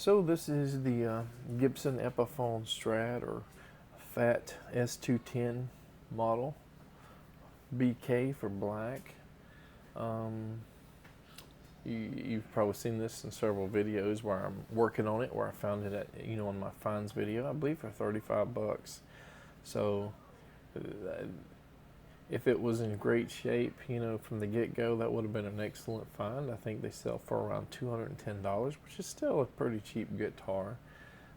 So this is the Gibson Epiphone Strat or Fat S210 model, BK for black. You've probably seen this in several videos where I'm working on it, where I found it at, on my finds video, I believe for 35 bucks. So if it was in great shape, from the get-go, that would have been an excellent find. I think they sell for around $210, which is still a pretty cheap guitar.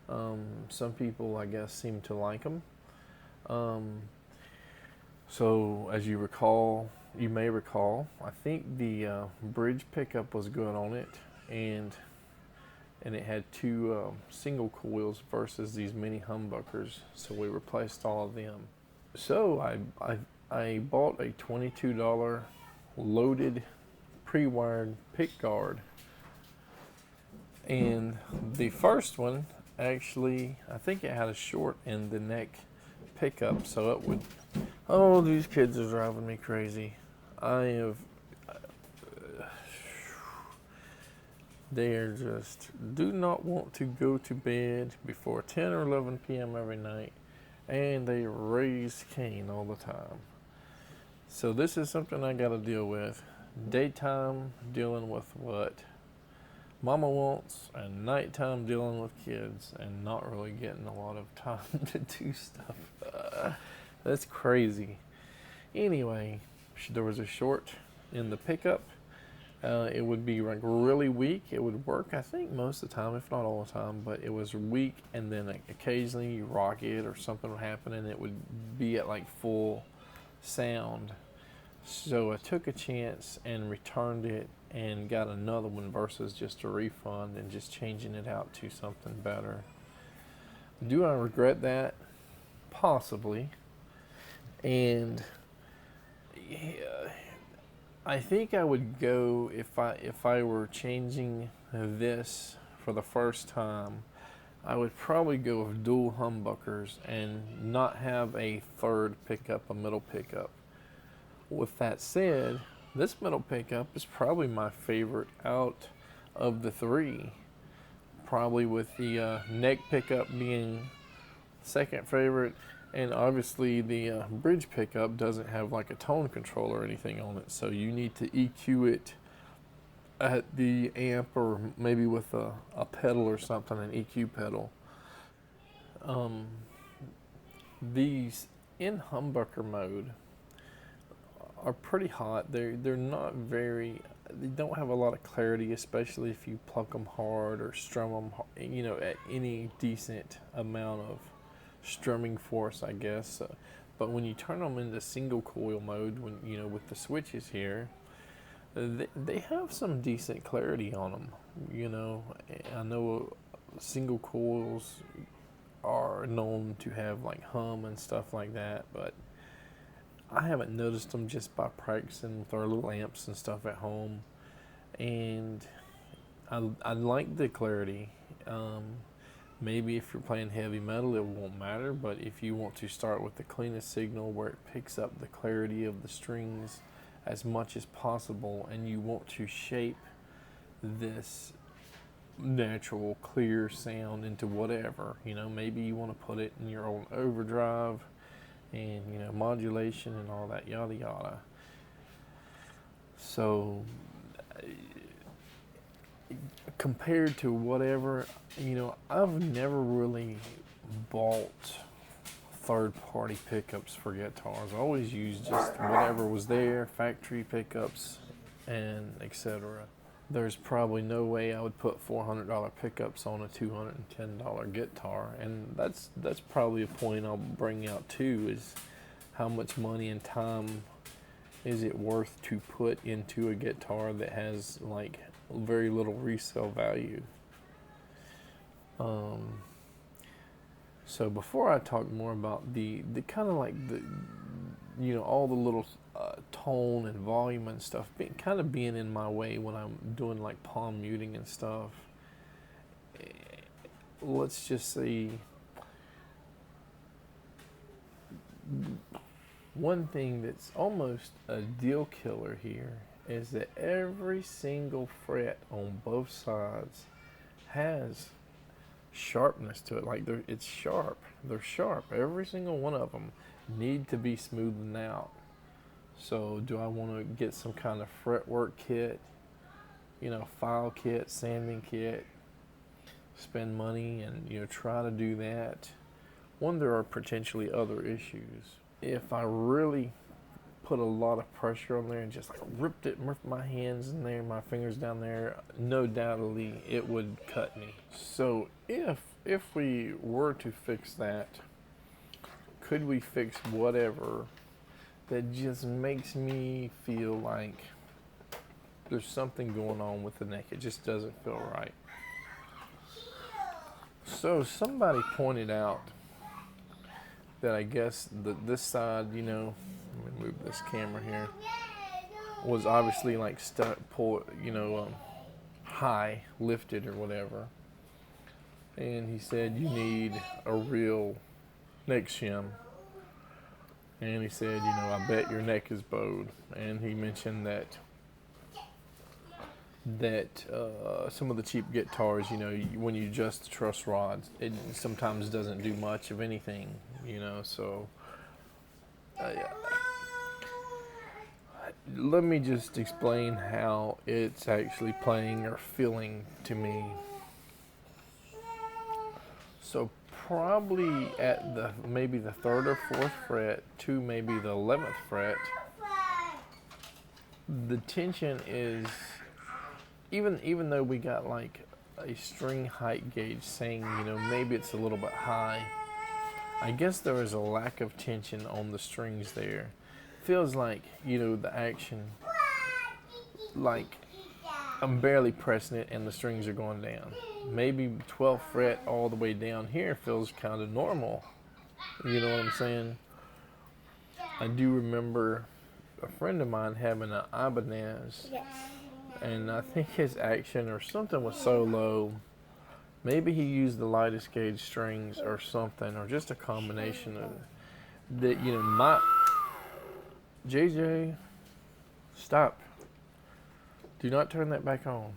Some people, I guess, seem to like them. So as you may recall, I think the bridge pickup was good on it, and it had two single coils versus these mini humbuckers. So we replaced all of them. So I bought a $22 loaded pre-wired pick guard, and the first one actually, I think it had a short in the neck pickup, so it would. Oh, these kids are driving me crazy. They are just do not want to go to bed before 10 or 11 p.m. every night, and they raise Cain all the time. So this is something I got to deal with. Daytime dealing with what mama wants, and nighttime dealing with kids, and not really getting a lot of time to do stuff. That's crazy. Anyway, there was a short in the pickup. It would be like really weak. It would work, I think, most of the time, if not all the time, but it was weak, and then occasionally you rock it or something would happen and it would be at like full sound. So I took a chance and returned it and got another one versus just a refund and just changing it out to something better. Do I regret that? Possibly. And yeah, I think I would go if I were changing this for the first time. I would probably go with dual humbuckers and not have a third pickup, a middle pickup. With that said, this middle pickup is probably my favorite out of the three. Probably with the neck pickup being second favorite, and obviously the bridge pickup doesn't have like a tone control or anything on it, so you need to EQ it at the amp or maybe with a pedal or something, an EQ pedal. These in humbucker mode are pretty hot. They're not very. They don't have a lot of clarity, especially if you pluck them hard or strum them, at any decent amount of strumming force, I guess. But when you turn them into single coil mode, with the switches here, they have some decent clarity on them. I know single coils are known to have like hum and stuff like that, but I haven't noticed them just by practicing with our little amps and stuff at home, and I like the clarity. Maybe if you're playing heavy metal, it won't matter, but if you want to start with the cleanest signal where it picks up the clarity of the strings as much as possible, and you want to shape this natural clear sound into whatever, maybe you want to put it in your own overdrive and modulation and all that yada yada. So compared to whatever, I've never really bought third-party pickups for guitars. I always used just whatever was there, factory pickups, and etc. There's probably no way I would put $400 pickups on a $210 guitar, and that's probably a point I'll bring out too, is how much money and time is it worth to put into a guitar that has like very little resale value. So before I talk more about the kind of like the all the little tone and volume and stuff being in my way when I'm doing like palm muting and stuff, let's just see. One thing that's almost a deal killer here is that every single fret on both sides has sharpness to it. Like it's sharp. They're sharp. Every single one of them need to be smoothened out. So do I want to get some kind of fretwork kit, file kit, sanding kit, spend money and, try to do that? One, there are potentially other issues. If I really put a lot of pressure on there and just like ripped my hands in there, my fingers down there, no doubtedly it would cut me. So if we were to fix that, could we fix whatever that just makes me feel like there's something going on with the neck? It just doesn't feel right. So somebody pointed out that I guess this side, let me move this camera here, was obviously like high, lifted or whatever. And he said you need a real neck shim. And he said, I bet your neck is bowed. And he mentioned that some of the cheap guitars, when you adjust the truss rods, it sometimes doesn't do much of anything, so let me just explain how it's actually playing or feeling to me. So probably at maybe the 3rd or 4th fret to maybe the 11th fret, the tension is, even though we got like a string height gauge saying, maybe it's a little bit high, I guess there is a lack of tension on the strings there. Feels like, the action, like I'm barely pressing it and the strings are going down. Maybe 12th fret all the way down here feels kind of normal. You know what I'm saying? I do remember a friend of mine having an Ibanez, and I think his action or something was so low. Maybe he used the lightest gauge strings or something, or just a combination of that. My JJ, stop. Do not turn that back on.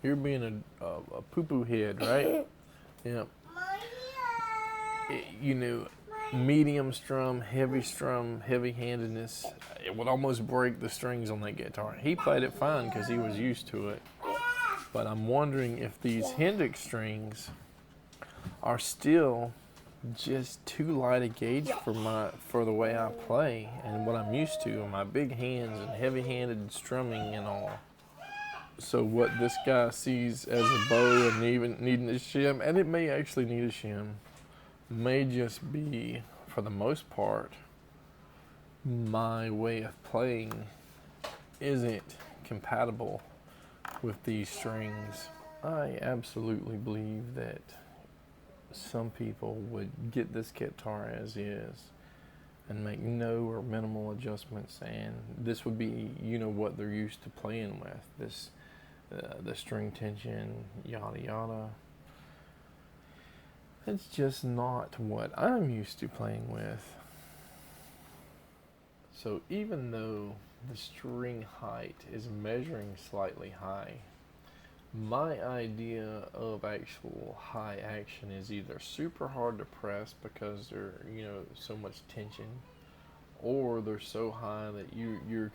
You're being a poo-poo head, right? Yeah. Medium strum, heavy-handedness. It would almost break the strings on that guitar. He played it fine because he was used to it. But I'm wondering if these Hendrix strings are still just too light a gauge for the way I play and what I'm used to, and my big hands and heavy-handed strumming and all. So what this guy sees as a bow and even needing a shim, and it may actually need a shim, may just be, for the most part, my way of playing isn't compatible with these strings. I absolutely believe that some people would get this guitar as is and make no or minimal adjustments, and this would be, what they're used to playing with. The string tension, yada yada. It's just not what I'm used to playing with. So even though the string height is measuring slightly high, my idea of actual high action is either super hard to press because there's so much tension, or they're so high that you're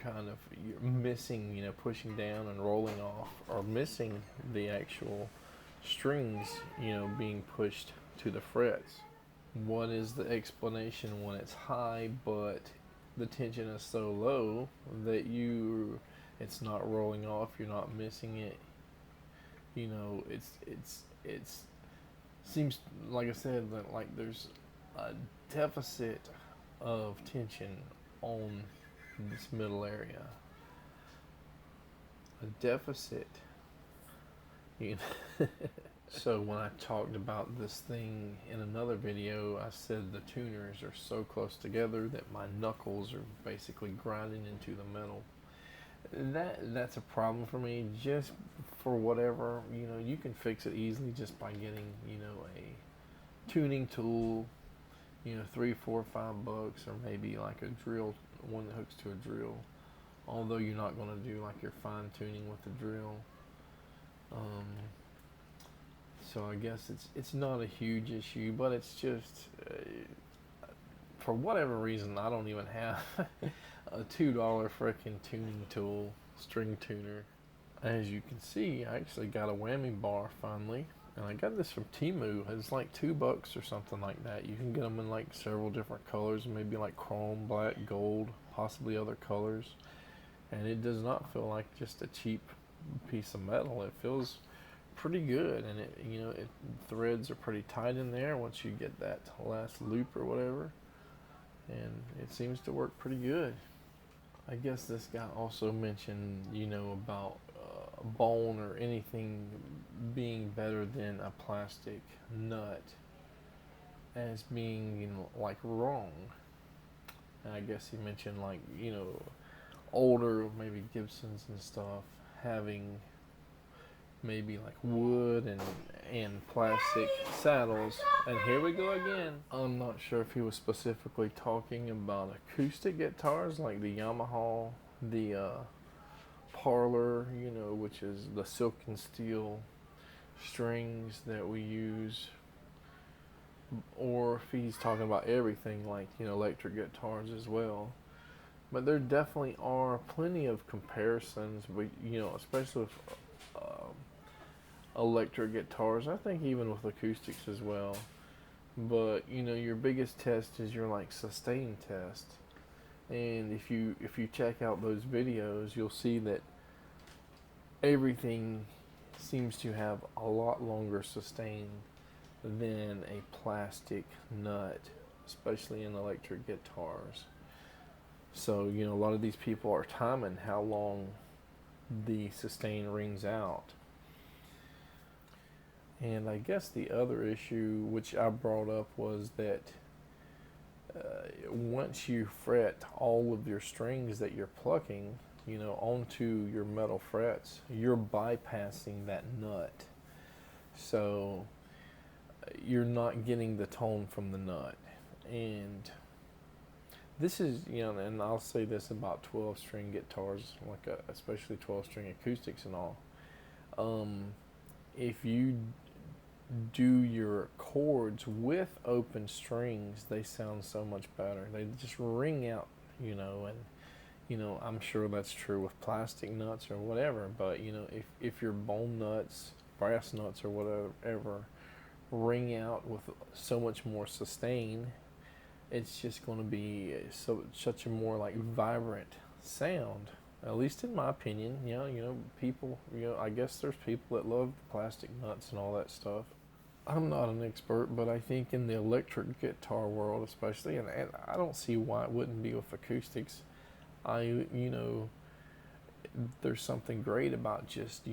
missing, pushing down and rolling off, or missing the actual strings, being pushed to the frets. What is the explanation when it's high but the tension is so low that it's not rolling off, you're not missing it? It's seems, like I said, that like there's a deficit of tension on this middle area. A deficit. So when I talked about this thing in another video, I said the tuners are so close together that my knuckles are basically grinding into the metal. That's a problem for me. Just for whatever, you can fix it easily just by getting, a tuning tool, $3, $4, $5, or maybe like a drill, one that hooks to a drill. Although you're not going to do like your fine tuning with the drill. So so I guess it's not a huge issue, but it's just for whatever reason I don't even have a $2 frickin' tuning tool, string tuner. As you can see, I actually got a whammy bar finally, and I got this from Temu. It's like $2 or something like that. You can get them in like several different colors, maybe like chrome, black, gold, possibly other colors. And it does not feel like just a cheap piece of metal. It feels pretty good, and it threads are pretty tight in there once you get that last loop or whatever, and it seems to work pretty good. I guess this guy also mentioned, about bone or anything being better than a plastic nut as being, like wrong. And I guess he mentioned like, older, maybe Gibsons and stuff, having maybe like wood and plastic saddles. And here we go again. I'm not sure if he was specifically talking about acoustic guitars like the Yamaha, the Parlor, which is the silk and steel strings that we use, or if he's talking about everything like, electric guitars as well. But there definitely are plenty of comparisons, especially with electric guitars. I think even with acoustics as well. But your biggest test is your like sustain test. And if you check out those videos, you'll see that everything seems to have a lot longer sustain than a plastic nut, especially in electric guitars. So, a lot of these people are timing how long the sustain rings out. And I guess the other issue which I brought up was that once you fret all of your strings that you're plucking, onto your metal frets, you're bypassing that nut. So you're not getting the tone from the nut. And this is, and I'll say this about 12-string guitars, especially 12-string acoustics and all. If you do your chords with open strings, they sound so much better. They just ring out, and I'm sure that's true with plastic nuts or whatever. But if your bone nuts, brass nuts or whatever, ring out with so much more sustain, it's just going to be such a more like vibrant sound. At least in my opinion. People, I guess there's people that love plastic nuts and all that stuff. I'm not an expert, but I think in the electric guitar world especially, and I don't see why it wouldn't be with acoustics. There's something great about just,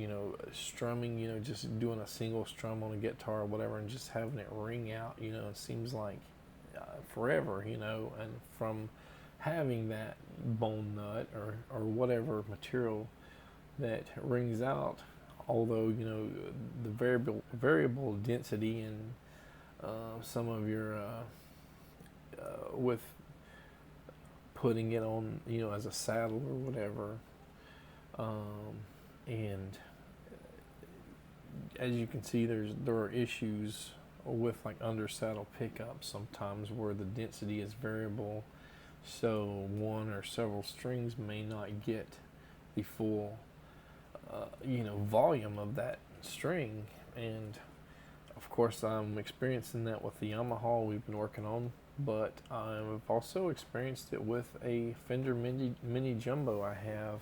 strumming, just doing a single strum on a guitar or whatever and just having it ring out, it seems like forever, and from having that bone nut or whatever material that rings out, although, the variable density and some of your, with putting it on, as a saddle or whatever, and as you can see, there are issues with like under saddle pickups sometimes where the density is variable, so one or several strings may not get the full volume of that string. And of course I'm experiencing that with the Yamaha we've been working on, but I've also experienced it with a Fender Mini Jumbo I have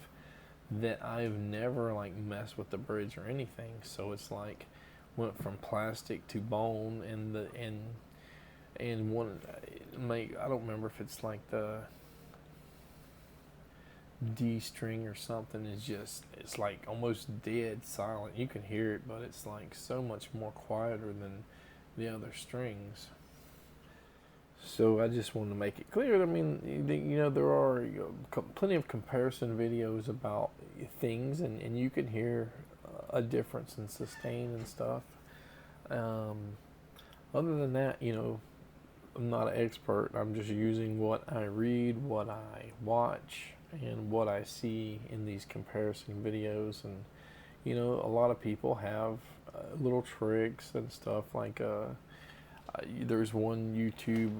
that I've never like messed with the bridge or anything. So it's like went from plastic to bone, and one I don't remember if it's like the D string or something is just, it's like almost dead silent. You can hear it, but it's like so much more quieter than the other strings. So I just wanted to make it clear. I mean, there are plenty of comparison videos about things, and you can hear a difference in sustain and stuff. Other than that, I'm not an expert. I'm just using what I read, what I watch, and what I see in these comparison videos. And You know, a lot of people have little tricks and stuff like there's one YouTube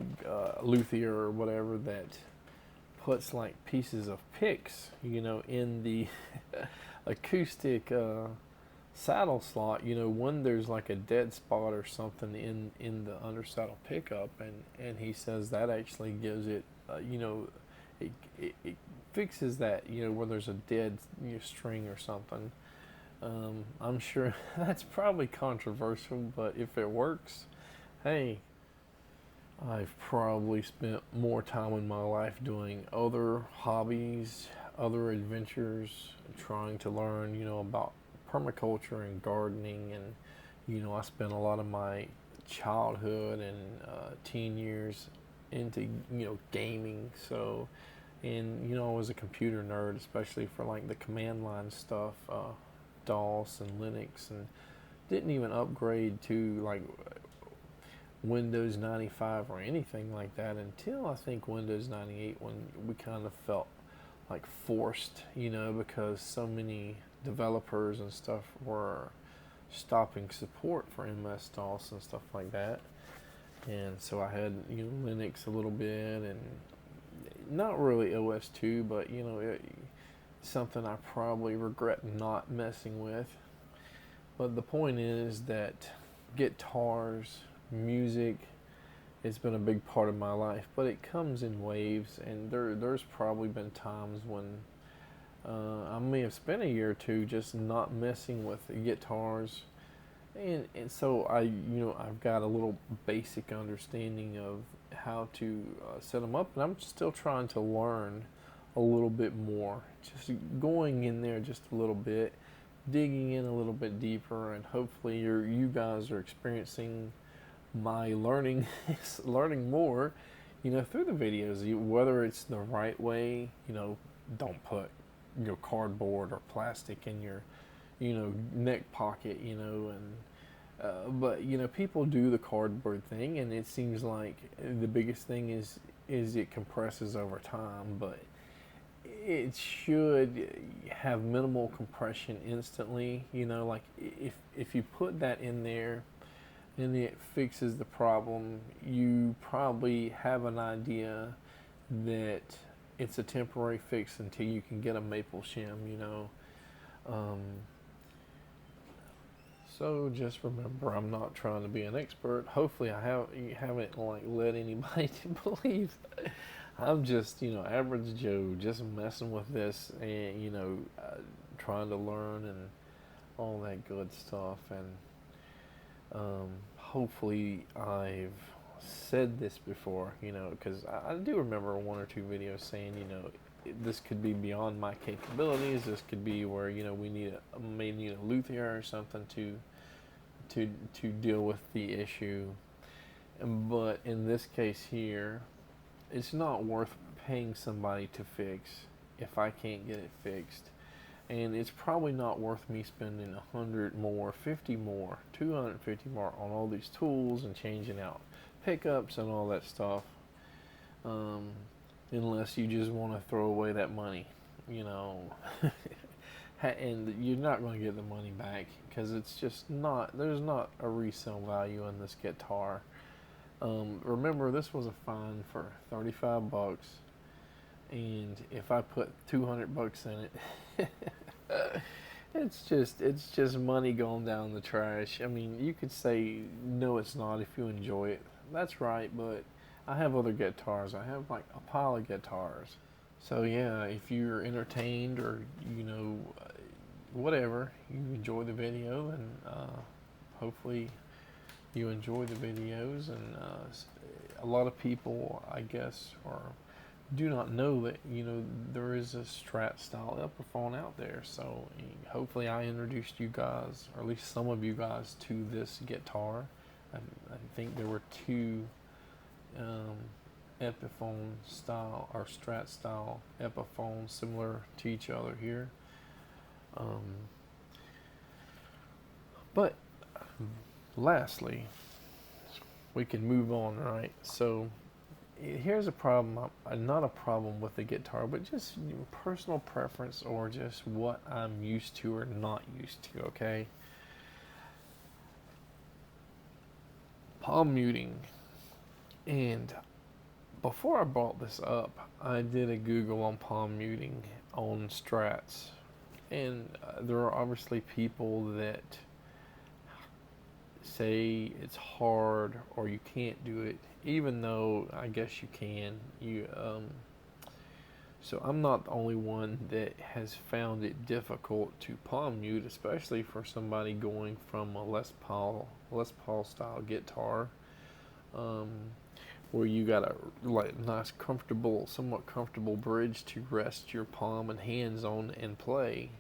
luthier or whatever that puts like pieces of picks, you know, in the acoustic saddle slot, you know, when there's like a dead spot or something in the undersaddle pickup, and he says that actually gives it, you know, it fixes that, you know, where there's a dead, you know, string or something. I'm sure that's probably controversial, but if it works, hey, I've probably spent more time in my life doing other hobbies, other adventures, trying to learn, you know, about permaculture and gardening. And, you know, I spent a lot of my childhood and teen years into, you know, gaming. So, and, you know, I was a computer nerd, especially for like the command line stuff, DOS and Linux, and didn't even upgrade to like Windows 95 or anything like that until I think Windows 98, when we kind of felt like forced, you know, because so many developers and stuff were stopping support for MS-DOS and stuff like that. And so I had, you know, Linux a little bit, and not really OS2, but, you know, something I probably regret not messing with. But the point is that guitars, music, it's been a big part of my life, but it comes in waves, and there's probably been times when I may have spent a year or two just not messing with the guitars, and so I've got a little basic understanding of how to set them up, and I'm still trying to learn a little bit more, just going in there just a little bit, digging in a little bit deeper, and hopefully you guys are experiencing my learning learning more, you know, through the videos, whether it's the right way. You know, don't put your cardboard or plastic in your, you know, neck pocket, you know, and but you know, people do the cardboard thing, and it seems like the biggest thing is it compresses over time, but it should have minimal compression instantly, you know, like if you put that in there and it fixes the problem, you probably have an idea that it's a temporary fix until you can get a maple shim, you know. So just remember, I'm not trying to be an expert. Hopefully you haven't like led anybody to believe I'm just, you know, average Joe, just messing with this, and, you know, trying to learn and all that good stuff. And hopefully I've said this before, you know, because I do remember one or two videos saying, you know, this could be beyond my capabilities. This could be where, you know, we may need a luthier or something to deal with the issue. But in this case here, it's not worth paying somebody to fix if I can't get it fixed. And it's probably not worth me spending 100 more, 50 more, 250 more on all these tools and changing out pickups and all that stuff, unless you just want to throw away that money, you know. And you're not going to get the money back, because it's just not, there's not a resale value in this guitar. Remember, this was a fine for 35 bucks, and if I put 200 bucks in it, it's just money going down the trash. I mean, you could say no, it's not, if you enjoy it. That's right, but I have other guitars. I have like a pile of guitars. So yeah, if you're entertained, or, you know, whatever, you enjoy the video, and hopefully you enjoy the videos. And a lot of people, I guess, do not know that, you know, there is a strat style epiphone out there. So hopefully I introduced you guys, or at least some of you guys, to this guitar. I think there were two epiphone style or strat style epiphones similar to each other here. But lastly, we can move on, right? So here's a problem. Not a problem with the guitar, but just personal preference or just what I'm used to or not used to. Okay, palm muting, and before I brought this up, I did a Google on palm muting on strats, and there are obviously people that say it's hard or you can't do it, even though I guess you can. So I'm not the only one that has found it difficult to palm mute, especially for somebody going from a Les Paul style guitar, um, where you got a like nice, comfortable, somewhat comfortable bridge to rest your palm and hands on and play.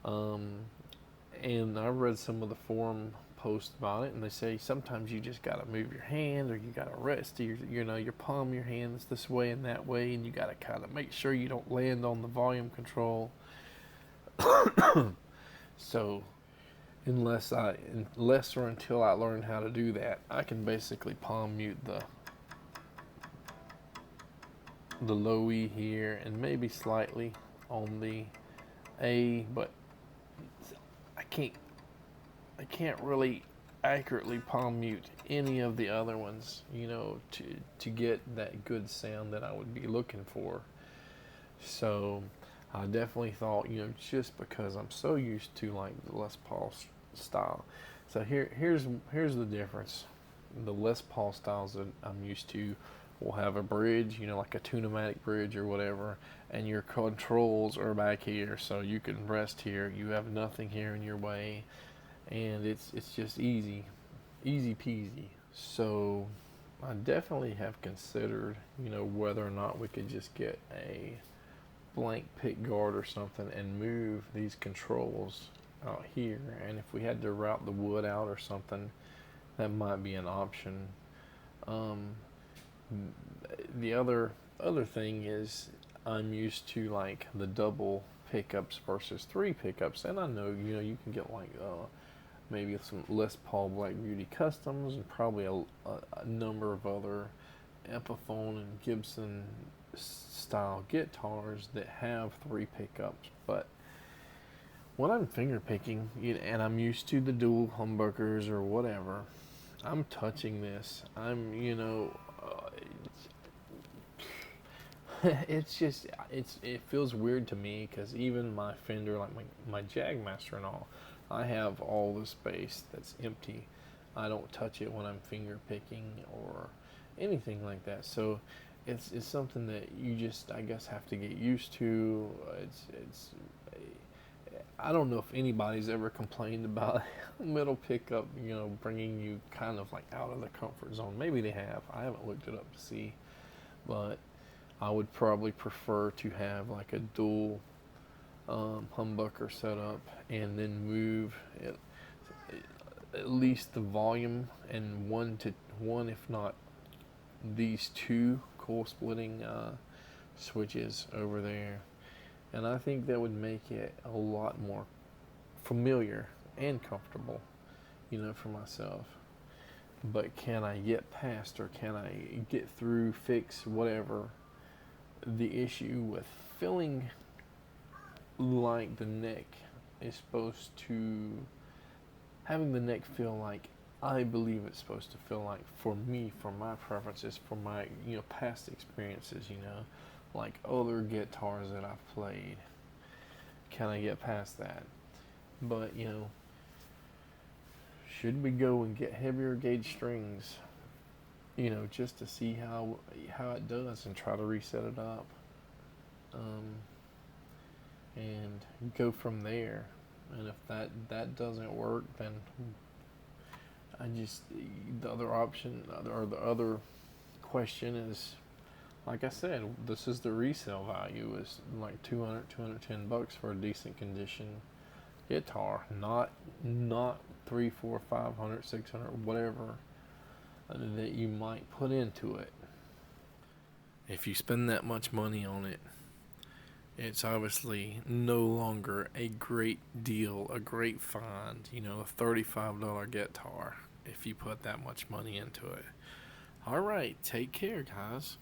Um, and I read some of the forum posts about it, and they say sometimes you just gotta move your hand, or you gotta rest your palm, your hands this way and that way, and you gotta kind of make sure you don't land on the volume control. So unless or until I learn how to do that, I can basically palm mute the low E here and maybe slightly on the A, but I can't really accurately palm mute any of the other ones, to get that good sound that I would be looking for. So I definitely thought, just because I'm so used to like the Les Paul style. So here's the difference. The Les Paul styles that I'm used to will have a bridge, like a Tunematic bridge or whatever, and your controls are back here, so you can rest here. You have nothing here in your way, and it's just easy peasy. So I definitely have considered, whether or not we could just get a blank pick guard or something and move these controls out here, and if we had to route the wood out or something, that might be an option. The other thing is, I'm used to like the double pickups versus three pickups, and I know you can get like maybe some Les Paul Black Beauty customs and probably a number of other Epiphone and Gibson style guitars that have three pickups. But when I'm finger picking, and I'm used to the dual humbuckers or whatever, I'm touching this. It feels weird to me, because even my Fender, like my Jagmaster and all, I have all the space that's empty. I don't touch it when I'm finger picking or anything like that. So it's something that you just, I guess, have to get used to. I don't know if anybody's ever complained about middle pickup, bringing you kind of like out of the comfort zone. Maybe they have. I haven't looked it up to see, but I would probably prefer to have like a dual humbucker set up, and then move at least the volume and one, if not these two coil splitting switches over there. And I think that would make it a lot more familiar and comfortable, for myself. But can I get past, or can I get through, fix whatever the issue with feeling like the neck is supposed to, having the neck feel like I believe it's supposed to feel like, for me, for my preferences, for my past experiences, like other guitars that I've played. Can I get past that? But should we go and get heavier gauge strings, just to see how it does, and try to reset it up, and go from there? And if that doesn't work, then the other option, or the other question is, like I said, this is the resale value, is like $210 for a decent condition guitar, not 300, 400, 500, 600, whatever that you might put into it. If you spend that much money on it, it's obviously no longer a great deal, a great find, a $35 guitar, if you put that much money into it. All right, take care, guys.